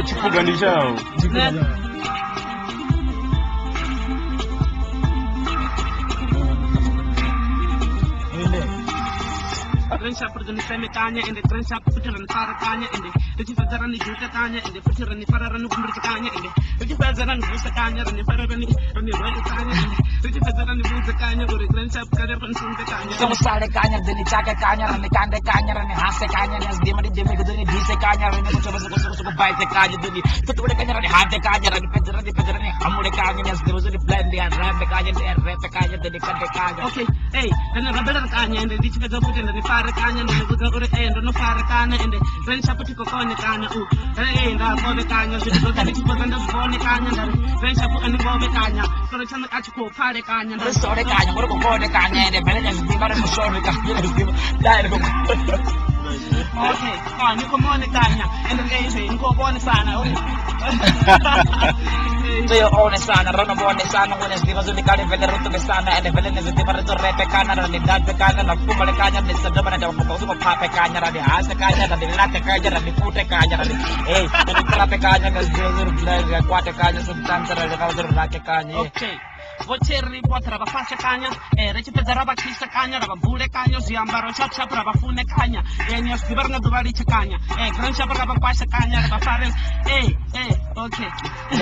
Chikuganisha. Friendship for the Semikanya and the friendship put on Farakanya and the Tifazaran Yutakanya and the Putter and the Fararan Kumrikanya and the Tifazaran Busakanya and the Fararan and the Waitanya and the Tifazaran Busakanya or the friendship Karapan Suntakanya. Some started Kanya, then the Chaka Kanya and the Kanda Kanya and the Hasa Kanya as Dimadi Dimmy, Disa Kanya and the Bite the Kanya, put the Kanya and the Hata Kanya and the Pedra, the Pedra, Hamura Kanya as there was a blend and Ram the Kanya and Rapa Kanya, then the Kanda Kanya. Okay, hey, and the Rabella Kanya and the Tifazaran and the Farakanya and the Guru and the Farakana and the friendship to Kokona, hey, and the Kanya, the Kanya, the friendship and the Bobekanya, for the time at Ko Parakanya, the Sore Kanya, what about the Kanya and the Benetas, the Baran Shore Kanya. Okay, you come on the Kanya and the Lazy, you go on the Sana. So your own son, run upon the sun when it's because of the Kali Veneru to the Sana and the Velen is a different Repecana and the Dantacana and the Pumalacana and the Sadamana of Papa Kanya and the Asakanya and the Latakanya and the Putakanya and the Trapacanya and the Quatacanya, sometimes the Latakanya. Okay. Vocerri potrà fare cagna e recite da roba chi cagna da pure cagno si ambaro ciaccia prova fune cagna e ne scriverna dove cagna e gran sapra passa cagna da fare okay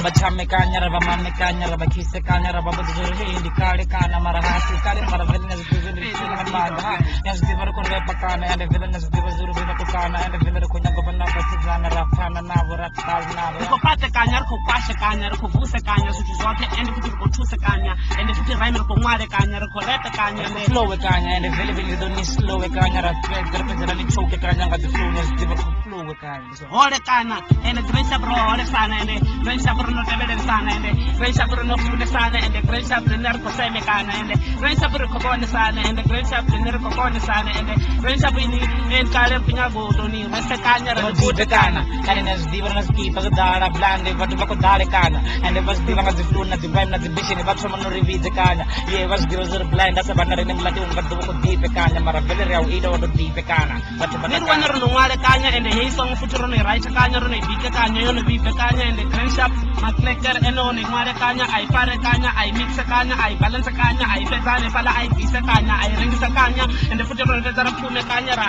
da chamme cagna da mamme cagna da chisse cagna da babu zuri di cale cana marahasi cale maravelna zuri di manda es di ver con repa cana e velna zuri zuri di cana e velna con gobna basana rafana na vora calna ko pate cagna ko passa cagna ko fusa cagna su zote e ko tusa cagna and if you rhyme ko mare kanya ko leta kanya and flow kanya and availability don't need slow kanya ra represent ni choke kanya ga the flow is different flow kanya so ore kana and grace bro ore sana and grace bro no tebele sana and grace bro no fude sana and grace bro ner ko seme kana and grace bro ko bonde sana and grace bro ner ko bonde sana and grace bro ni en kale punya go to ni resta kanya ra fude kana and as divana ski pagdara blande but ko dare kana and it was divana the flow na the vibe na the vision but no revide kanya ye was grozer blind as banner nim lati un gaddu ko dipe kanya maravele rew ido do dipe kana but ni wanner no ngale kanya and he song futuro ni right kanya ro ni bike kanya yo no bipe kanya and grand shop makleker eno ni ngale kanya ai pare kanya ai mix kanya ai balance kanya ai pezane pala ai pisa kanya ai ring kanya and futuro ni tara pume kanya ra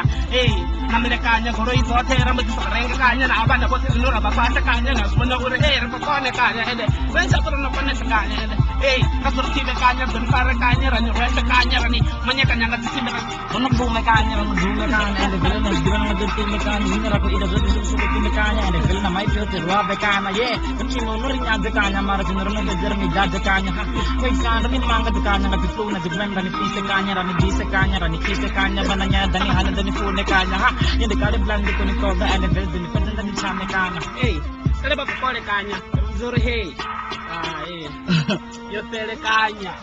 namile kanya goro izote rambe ring kanya na abana ko no ra ba pasa kanya na sumana ure ko kone kanya and grand shop ro no kone kanya and kasurti be kanya don fare kanya rani rese kanya rani manya kanya ngati simbe ono bume kanya ono bume kanya and the villain is given with the team kanya ni ra ko ida zo so team kanya and the villain mai pyo te ruwa be kanya ye kunchi mo no rinya de kanya mara jinro no de jermi da de kanya ha koi san rani manga de kanya ngati flow na de gwen rani pise kanya rani dise kanya rani kise kanya bananya dani hana dani phone kanya ha in the kare blend ko ni ko and the villain ni pedan ni chame kanya kale ba ko le kanya zore yo te le caña.